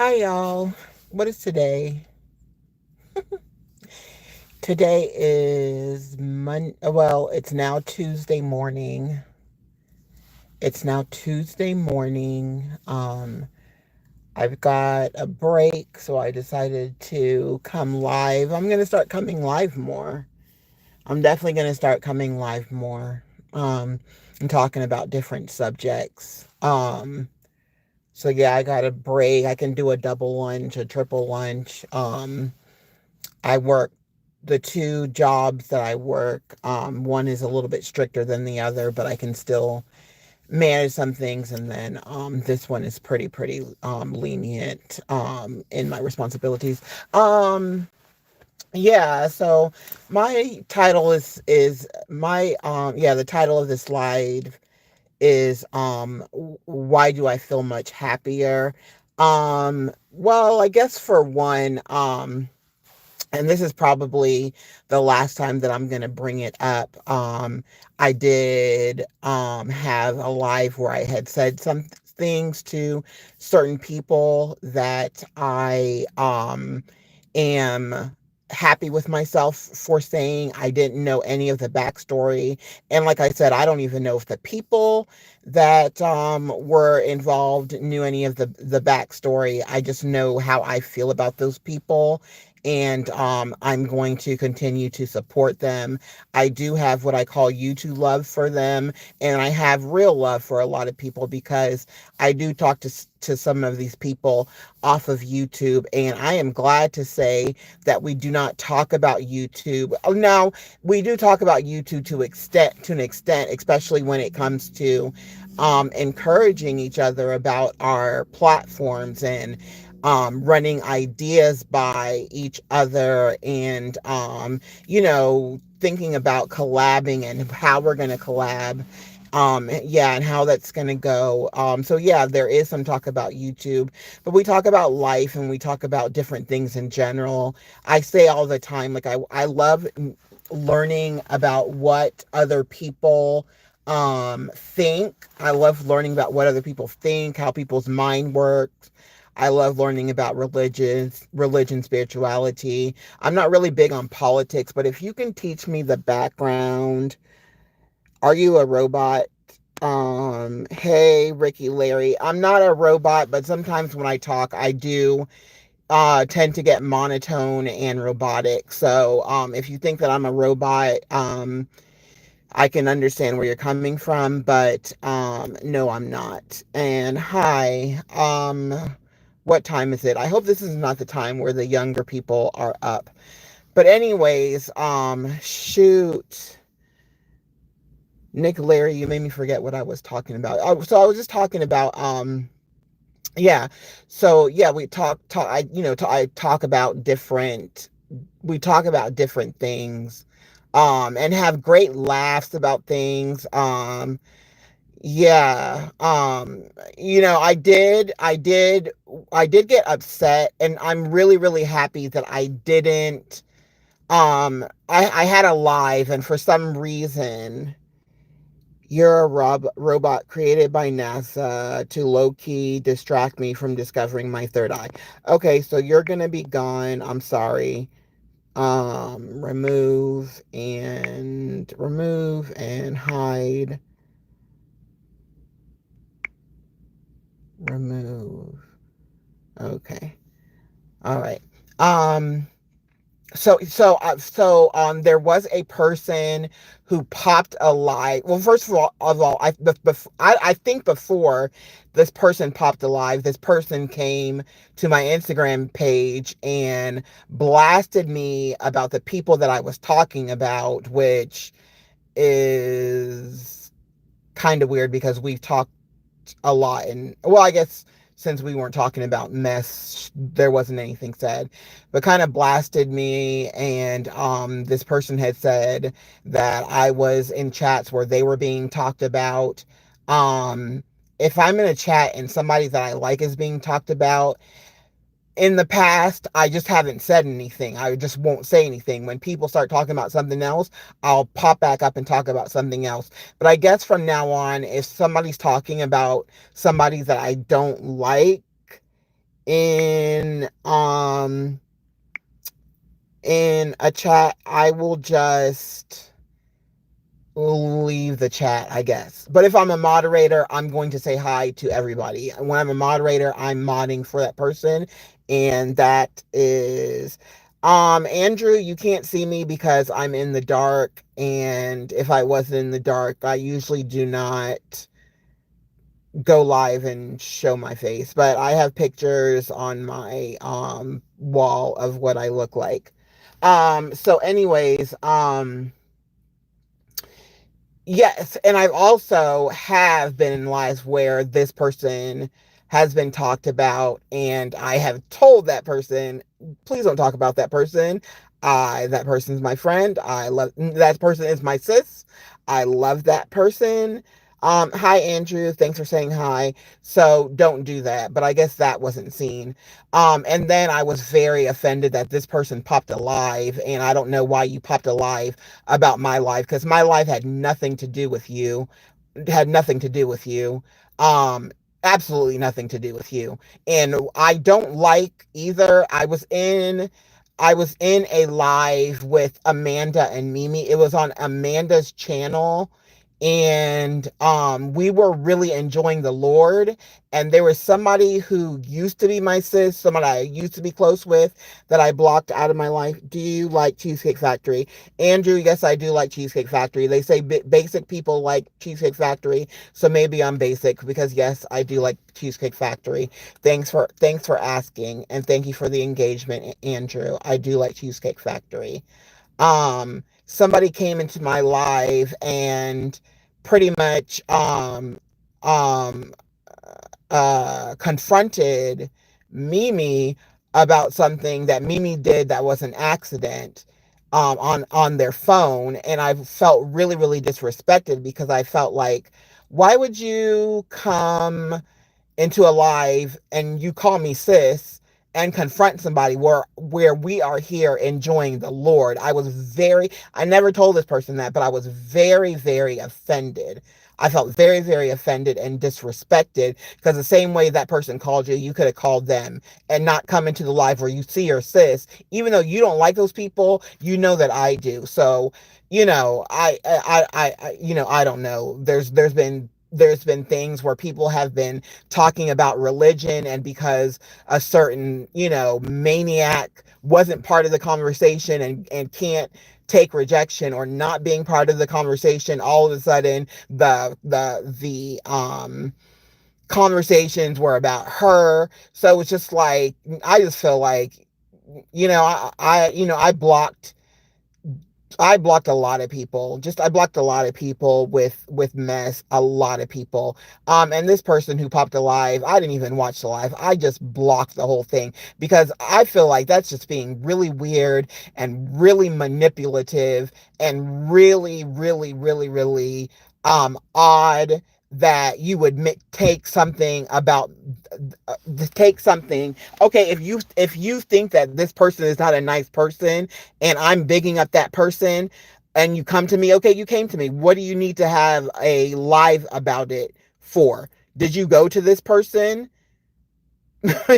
Hi, y'all. What is today? Today is Well, it's now Tuesday morning. It's now Tuesday morning. I've got a break, so I decided to come live. I'm going to start coming live more. I'm definitely going to start coming live more. And talking about different subjects. So yeah, I got a break. I can do a double lunch, a triple lunch. I work the two jobs that I work. One is a little bit stricter than the other, but I can still manage some things. And then this one is pretty lenient in my responsibilities. Um, yeah. So my title is my yeah, the title of this slide is why do I feel much happier? Well, I guess for one, and this is probably the last time that I'm going to bring it up. I did have a live where I had said some things to certain people that I am happy with myself for saying. I didn't know any of the backstory. And like I said, I don't even know if the people that were involved knew any of the backstory. I just know how I feel about those people, and I'm going to continue to support them. I do have what I call YouTube love for them, and I have real love for a lot of people because I do talk to some of these people off of YouTube, and I am glad to say that we do not talk about YouTube. Oh, now we do talk about YouTube to an extent, especially when it comes to encouraging each other about our platforms and running ideas by each other, and thinking about collabing and how we're going to collab. Yeah, and how that's going to go. So yeah, there is some talk about YouTube, but we talk about life and we talk about different things in general. I say all the time, like I love learning about what other people think. I love learning about what other people think, how people's mind works. I love learning about religion, spirituality. I'm not really big on politics, but if you can teach me the background. Are you a robot? Hey, Ricky, Larry. I'm not a robot, but sometimes when I talk, I do tend to get monotone and robotic. So, if you think that I'm a robot, I can understand where you're coming from, but no, I'm not. And hi, what time is it? I hope this is not the time where the younger people are up. But anyways, shoot. Nick, Larry, you made me forget what I was talking about. Oh, so I was just talking about yeah. So yeah, we talk I talk about different we talk about different things and have great laughs about things. Yeah. I did get upset, and I'm really happy that I didn't I had a live, and for some reason you're a robot created by NASA to low key distract me from discovering my third eye. Okay, so you're gonna be gone. I'm sorry. Remove and hide. Remove. Okay. All right. Um, there was a person who popped a live. Well, first of all, I think before this person popped a live, this person came to my Instagram page and blasted me about the people that I was talking about, which is kind of weird because we've talked a lot. And well, I guess since we weren't talking about mess, there wasn't anything said, but kind of blasted me. And this person had said that I was in chats where they were being talked about. um if I'm in a chat and somebody that I like is being talked about, in the past, I just haven't said anything. I just won't say anything. When people start talking about something else, I'll pop back up and talk about something else. But I guess from now on, if somebody's talking about somebody that I don't like in in a chat, I will just leave the chat, I guess. But if I'm a moderator, I'm going to say hi to everybody. When I'm a moderator, I'm modding for that person. And that is Andrew, you can't see me because I'm in the dark. And if I wasn't in the dark, I usually do not go live and show my face. But I have pictures on my wall of what I look like. So anyways, yes, and I've also have been in lives where this person has been talked about, and I have told that person, please don't talk about that person. That person's my friend. I love that person is my sis. I love that person. Hi Andrew, thanks for saying hi. So don't do that, but I guess that wasn't seen. And then I was very offended that this person popped a live, and I don't know why you popped a live about my life because my life had nothing to do with you. Had nothing to do with you. Um, Absolutely nothing to do with you. And I don't like either. I was in a live with Amanda and Mimi. It was on Amanda's channel. And we were really enjoying the Lord. And there was somebody who used to be my sis, somebody I used to be close with, that I blocked out of my life. Do you like Cheesecake Factory? Andrew, yes, I do like Cheesecake Factory. They say basic people like Cheesecake Factory, so maybe I'm basic because yes, I do like Cheesecake Factory. Thanks for asking, and thank you for the engagement, Andrew. I do like Cheesecake Factory. Somebody came into my live and pretty much um confronted Mimi about something that Mimi did that was an accident on their phone, and I felt really really disrespected because I felt like, why would you come into a live and you call me sis and confront somebody where we are here enjoying the Lord? I never told this person that, but I was very very offended. I felt very very offended and disrespected because the same way that person called you, you could have called them and not come into the live where you see your sis. Even though you don't like those people, you know that I do. So I don't know. There's been things where people have been talking about religion, and because a certain maniac wasn't part of the conversation and can't take rejection or not being part of the conversation, all of a sudden the conversations were about her. So it's just like, I just feel like, I blocked a lot of people. Just I blocked a lot of people with mess, a lot of people. And this person who popped a live, I didn't even watch the live. I just blocked the whole thing because I feel like that's just being really weird and really manipulative and really really really really odd that you would take something. Okay, if you think that this person is not a nice person and I'm bigging up that person, and you come to me, okay, you came to me. What do you need to have a live about it for? Did you go to this person?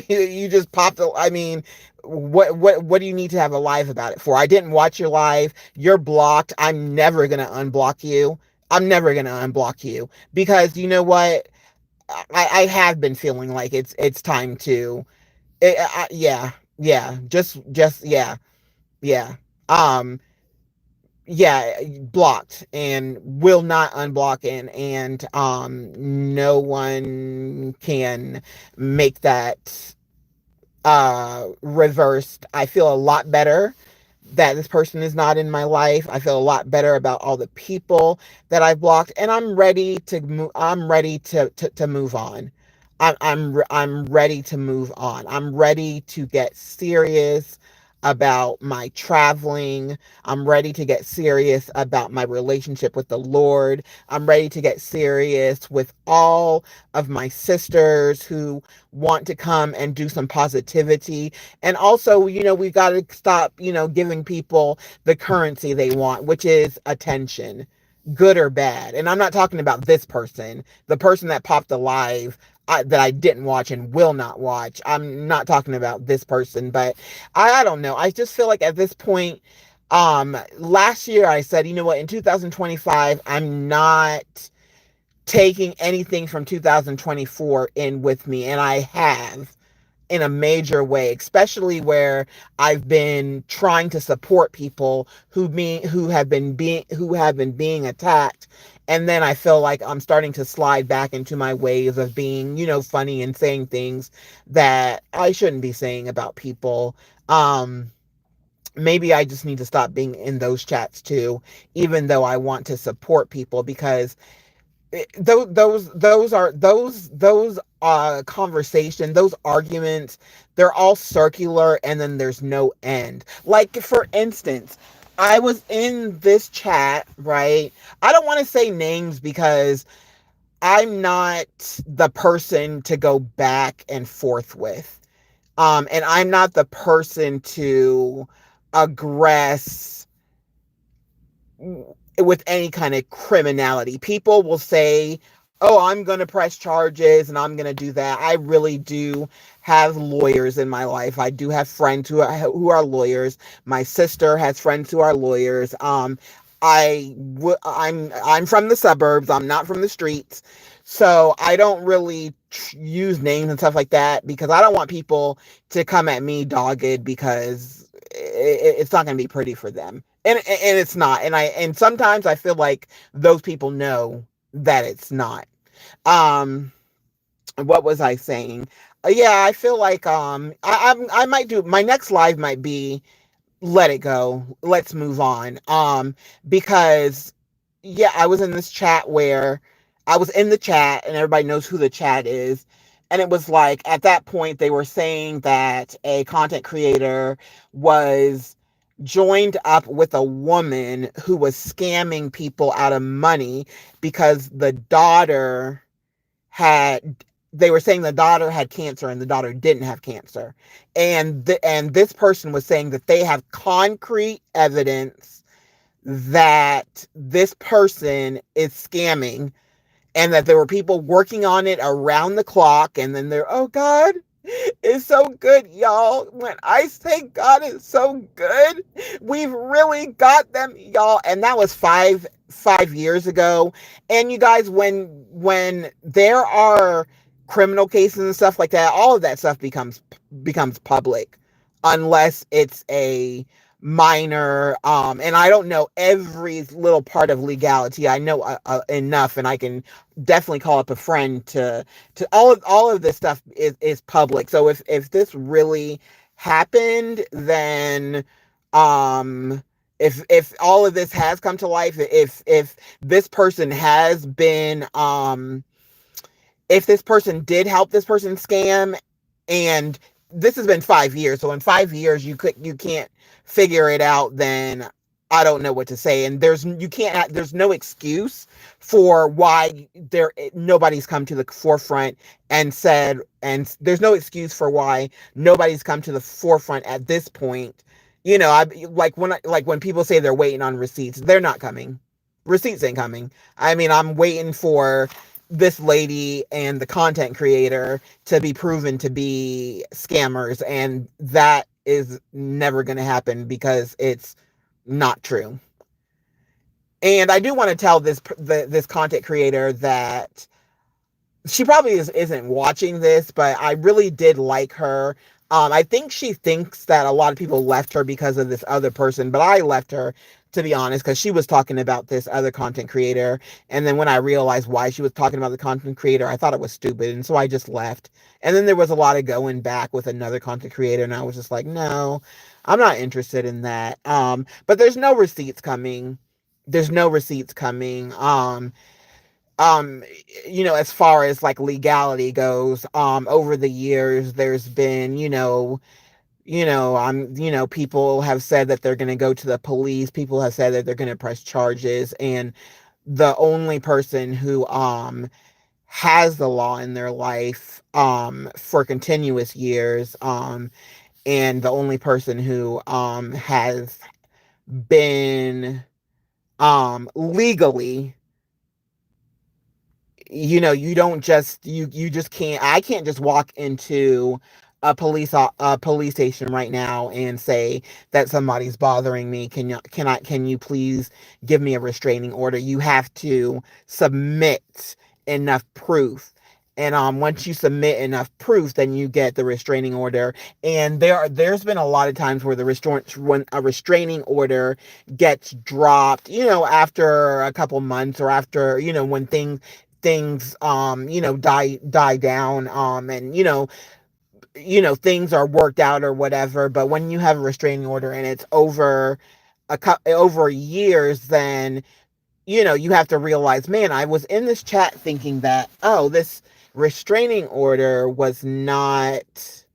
You just popped I mean, what do you need to have a live about it for? I didn't watch your live. You're blocked. I'm never going to unblock you. I'm never going to unblock you because you know what? I have been feeling like it's time to yeah, yeah, just yeah. Um yeah, blocked and will not unblock, and no one can make that reversed. I feel a lot better that this person is not in my life. I feel a lot better about all the people that I've blocked, and I'm ready to move. I'm ready to move on. I'm ready to move on. I'm ready to get serious about my traveling. I'm ready to get serious about my relationship with the Lord. I'm ready to get serious with all of my sisters who want to come and do some positivity. And also, we've got to stop, giving people the currency they want, which is attention. good or bad. And I'm not talking about this person, the person that popped alive, that I didn't watch and will not watch. I'm not talking about this person, but I don't know. I just feel like at this point, last year I said, you know what, in 2025, I'm not taking anything from 2024 in with me, and I have in a major way, especially where I've been trying to support people who have been being attacked. And then I feel like I'm starting to slide back into my ways of being, funny and saying things that I shouldn't be saying about people. Maybe I just need to stop being in those chats too, even though I want to support people, because those conversation, those arguments, they're all circular, and then there's no end. Like, for instance, I was in this chat, right? I don't want to say names because I'm not the person to go back and forth with, and I'm not the person to aggress with any kind of criminality. People will say, "Oh, I'm going to press charges and I'm going to do that." I really do have lawyers in my life. I do have friends who are lawyers. My sister has friends who are lawyers. I'm from the suburbs. I'm not from the streets. So I don't really use names and stuff like that because I don't want people to come at me dogged, because it's not going to be pretty for them, and it's not. And sometimes I feel like those people know that it's not. um what was I saying? Yeah, I feel like I might do my next live might be let it go, let's move on. Because yeah, I was in this chat where I was in the chat, and everybody knows who the chat is. And it was like, at that point, they were saying that a content creator was joined up with a woman who was scamming people out of money because they were saying the daughter had cancer and the daughter didn't have cancer. And this person was saying that they have concrete evidence that this person is scamming, and that there were people working on it around the clock. And then oh God, it's so good, y'all. When I say God is so good, we've really got them, y'all. And that was five years ago. And you guys, when there are criminal cases and stuff like that, all of that stuff becomes public, unless it's a minor. And I don't know every little part of legality. I know enough, and I can definitely call up a friend to all of this stuff is public. So if this really happened, then if all of this has come to life, if this person has been if this person did help this person scam, and this has been 5 years, so in 5 years you can't figure it out, then I don't know what to say. And there's no excuse for why nobody's come to the forefront and said, and there's no excuse for why nobody's come to the forefront at this point. I like when people say they're waiting on receipts, they're not coming. Receipts ain't coming. I mean, I'm waiting for this lady and the content creator to be proven to be scammers, and that is never going to happen because it's not true. And I do want to tell this content creator that she probably isn't watching this, but I really did like her. I think she thinks that a lot of people left her because of this other person, but I left her, to be honest, because she was talking about this other content creator. And then when I realized why she was talking about the content creator, I thought it was stupid. And so I just left. And then there was a lot of going back with another content creator. And I was just like, no, I'm not interested in that. But there's no receipts coming. There's no receipts coming. Um as far as like legality goes, over the years there's been, people have said that they're going to go to the police, people have said that they're going to press charges, and the only person who has the law in their life for continuous years, and the only person who has been legally, you don't just you just can't. I can't just walk into a police station right now and say that somebody's bothering me. Can you please give me a restraining order? You have to submit enough proof. And once you submit enough proof, then you get the restraining order. And there's been a lot of times where when a restraining order gets dropped, after a couple months, or after, when things die down, and things are worked out or whatever. But when you have a restraining order and it's over years, then you have to realize, man, I was in this chat thinking that, oh, this restraining order was not,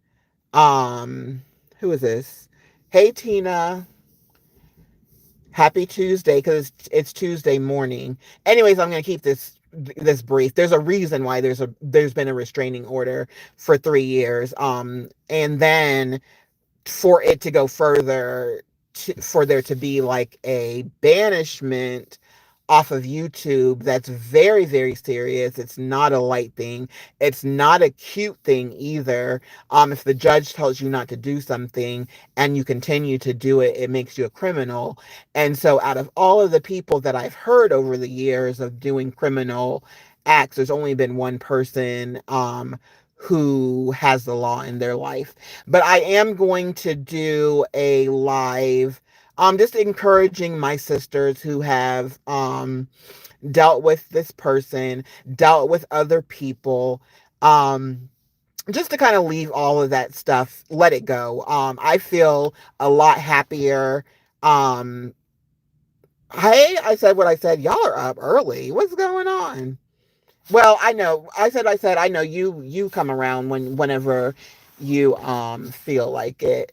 who is this? Hey, Tina. Happy Tuesday, because it's Tuesday morning. Anyways, I'm gonna keep this brief. There's a reason why there's been a restraining order for 3 years. And then for it to go further, for there to be like a banishment off of YouTube, that's very, very serious. It's not a light thing. It's not a cute thing either. If the judge tells you not to do something and you continue to do it, it makes you a criminal. And so, out of all of the people that I've heard over the years of doing criminal acts, there's only been one person who has the law in their life. But I am going to do a live, just encouraging my sisters who have dealt with this person, dealt with other people, um, just to kind of leave all of that stuff, let it go. I feel a lot happier. Um, hey, I said what I said. Y'all are up early. What's going on? Well, I know. I know you come around whenever you feel like it.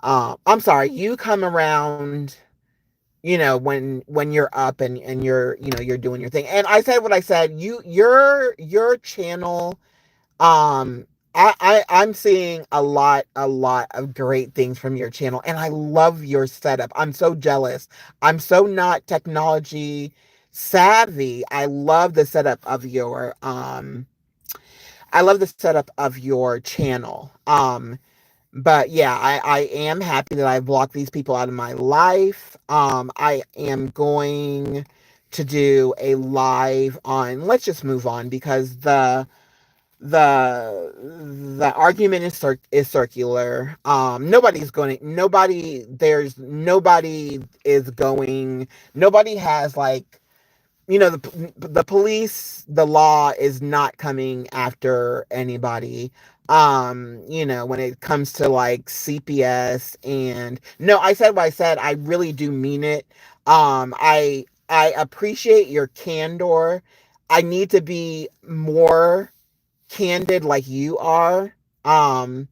I'm sorry, you come around, when you're up and you're doing your thing. And I said what I said. Your channel, I'm seeing a lot of great things from your channel, and I love your setup. I'm so jealous. I'm so not technology savvy. I love the setup of your channel. But yeah, I am happy that I blocked these people out of my life. I am going to do a live on, let's just move on, because the argument is circular. Nobody has, like, the police, the law is not coming after anybody. When it comes to like CPS, and no, I said what I said. I really do mean it. I appreciate your candor. I need to be more candid like you are. And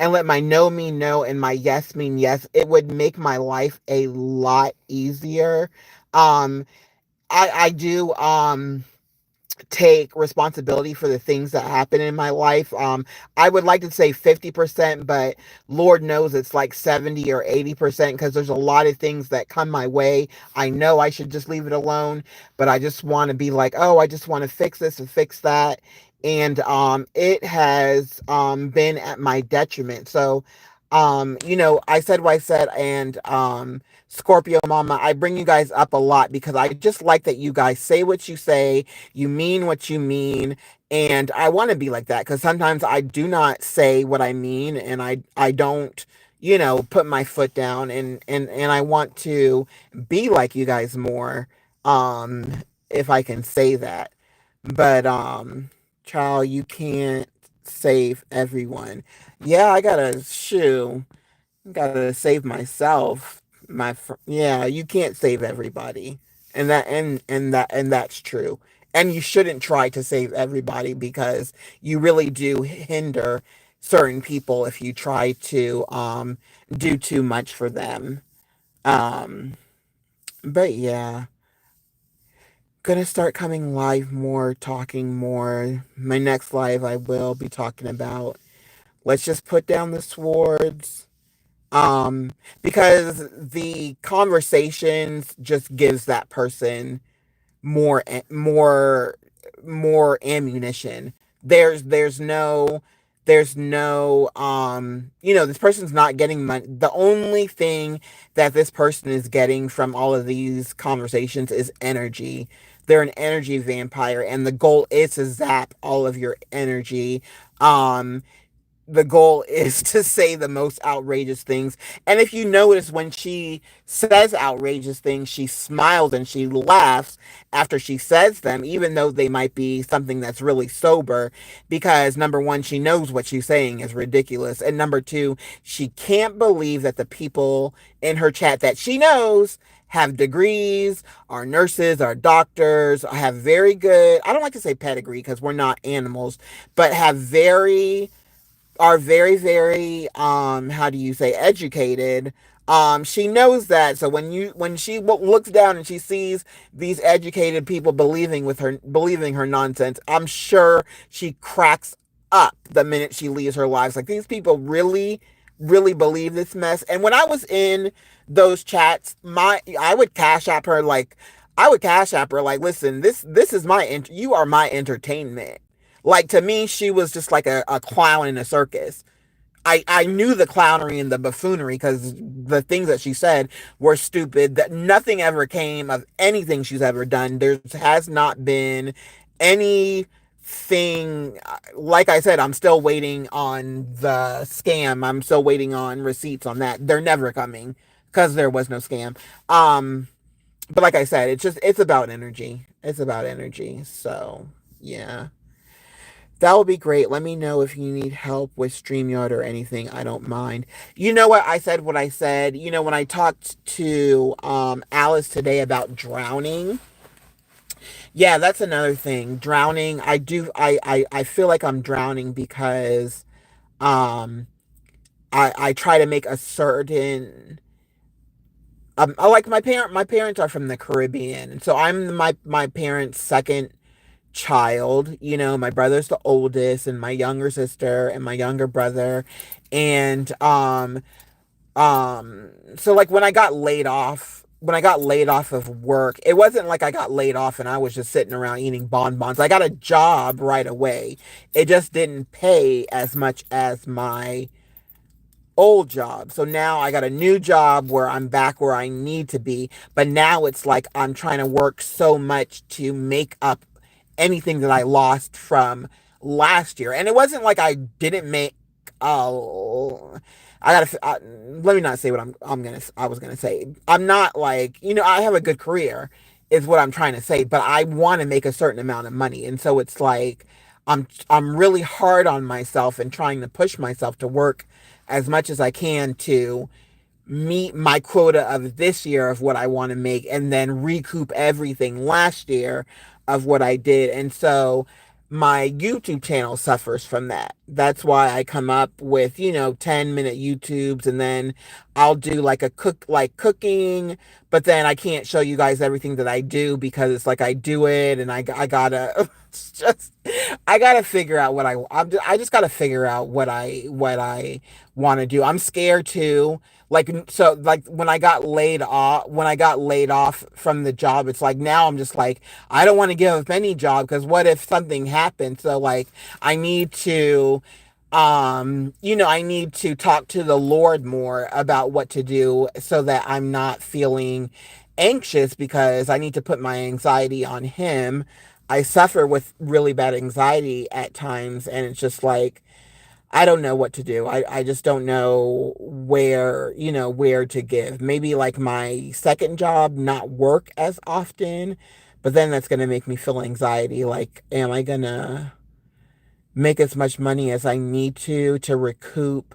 let my no mean no and my yes mean yes. It would make my life a lot easier. Um, I do take responsibility for the things that happen in my life. I would like to say 50%, but Lord knows it's like 70 or 80%, because there's a lot of things that come my way. I know I should just leave it alone, but I just want to be like, oh, I just want to fix this and fix that. And it has been at my detriment. So, I said what I said, and Scorpio Mama, I bring you guys up a lot because I just like that you guys say what you say, you mean what you mean, and I want to be like that, because sometimes I do not say what I mean, and I don't, put my foot down, and I want to be like you guys more, if I can say that. But child, you can't save everyone. Yeah, I gotta gotta save myself. Yeah, you can't save everybody, and that's true. And you shouldn't try to save everybody, because you really do hinder certain people if you try to do too much for them. Um, but yeah, gonna start coming live more, talking more. My next live, I will be talking about, let's just put down the swords. Um, because the conversations just gives that person more more more ammunition. There's no this person's not getting money. The only thing that this person is getting from all of these conversations is energy. They're an energy vampire, and the goal is to zap all of your energy. um the goal is to say the most outrageous things. And if you notice, when she says outrageous things, she smiles and she laughs after she says them, even though they might be something that's really sober, because number one, she knows what she's saying is ridiculous. And number two, she can't believe that the people in her chat that she knows have degrees, are nurses, are doctors, have very good, I don't like to say pedigree because we're not animals, but have very are very, very, how do you say, educated. She knows that. So when she looks down and she sees these educated people believing her nonsense, I'm sure she cracks up the minute she leaves her lives. Like, these people really, really believe this mess. And when I was in those chats, I would cash app her like, listen, this is you are my entertainment. Like, to me, she was just like a clown in a circus. I knew the clownery and the buffoonery because the things that she said were stupid, that nothing ever came of anything she's ever done. There has not been anything. Like I said, I'm still waiting on the scam. I'm still waiting on receipts on that. They're never coming because there was no scam. But like I said, it's about energy. It's about energy. So yeah. That would be great. Let me know if you need help with StreamYard or anything. I don't mind. You know what? I said what I said. When I talked to Alice today about drowning, yeah, that's another thing. Drowning, I feel like I'm drowning because um I try to make a certain I like my parents are from the Caribbean, and so I'm my parents' second child. My brother's the oldest, and my younger sister and my younger brother. And so, like, when I got laid off of work, it wasn't like I got laid off and I was just sitting around eating bonbons. I got a job right away. It just didn't pay as much as my old job. So now I got a new job where I'm back where I need to be. But now it's like I'm trying to work so much to make up anything that I lost from last year. And it wasn't like I didn't make. Oh, I gotta. Let me not say what I was gonna say. I'm not like, I have a good career, is what I'm trying to say. But I want to make a certain amount of money, and so it's like I'm really hard on myself and trying to push myself to work as much as I can to meet my quota of this year of what I want to make, and then recoup everything last year of what I did. And so my YouTube channel suffers from that. That's why I come up with, 10-minute YouTubes, and then I'll do like like cooking, but then I can't show you guys everything that I do because it's like I do it and I gotta it's just I gotta figure out I just gotta figure out what I want to do. I'm scared too. Like, so, like, when I got laid off from the job, it's like now I'm just like, I don't want to give up any job because what if something happens? So, like, I need to I need to talk to the Lord more about what to do so that I'm not feeling anxious, because I need to put my anxiety on him. I suffer with really bad anxiety at times, and it's just like, I don't know what to do. I just don't know where to give. Maybe like my second job, not work as often, but then that's going to make me feel anxiety. Like, am I going to make as much money as I need to recoup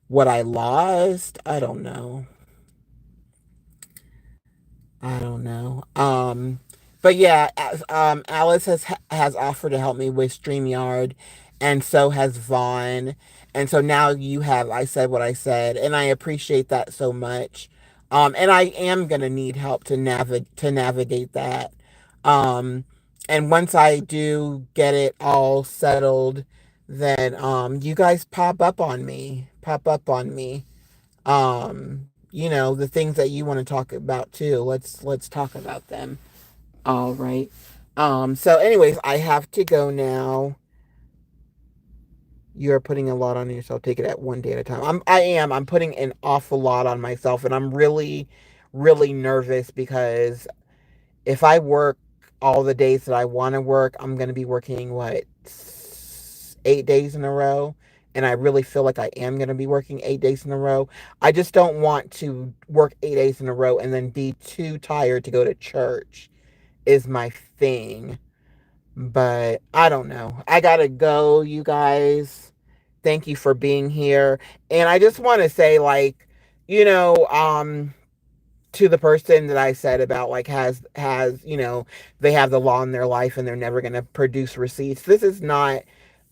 what I lost? I don't know. I don't know. But yeah, Alice has offered to help me with StreamYard, and so has Vaughn. And so now I said what I said, and I appreciate that so much. And I am gonna need help to navigate that. Um, and once I do get it all settled, then you guys pop up on me. Pop up on me. The things that you want to talk about too. Let's talk about them. All right. So anyways, I have to go now. You're putting a lot on yourself. Take it at one day at a time. I'm putting an awful lot on myself, and I'm really, really nervous because if I work all the days that I want to work, I'm going to be working, what, 8 days in a row? And I really feel like I am going to be working 8 days in a row. I just don't want to work 8 days in a row and then be too tired to go to church, is my thing. But I don't know. I got to go, you guys. Thank you for being here. And I just want to say, like, you know, to the person that I said about, like, has they have the law in their life and they're never going to produce receipts. This is not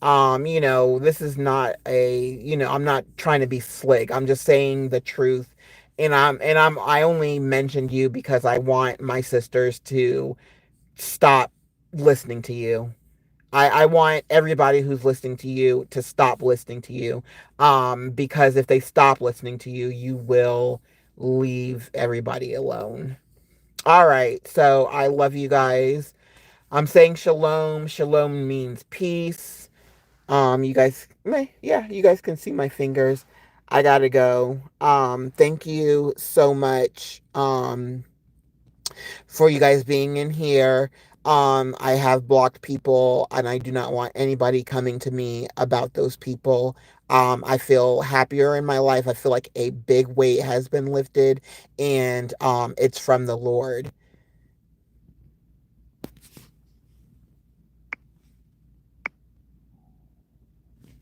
I'm not trying to be slick. I'm just saying the truth. I only mentioned you because I want my sisters to stop listening to you. I want everybody who's listening to you to stop listening to you. Because if they stop listening to you, you will leave everybody alone. All right. So I love you guys. I'm saying shalom. Shalom means peace. You guys can see my fingers. I gotta go. Thank you so much. For you guys being in here. I have blocked people and I do not want anybody coming to me about those people. I feel happier in my life. I feel like a big weight has been lifted and it's from the Lord.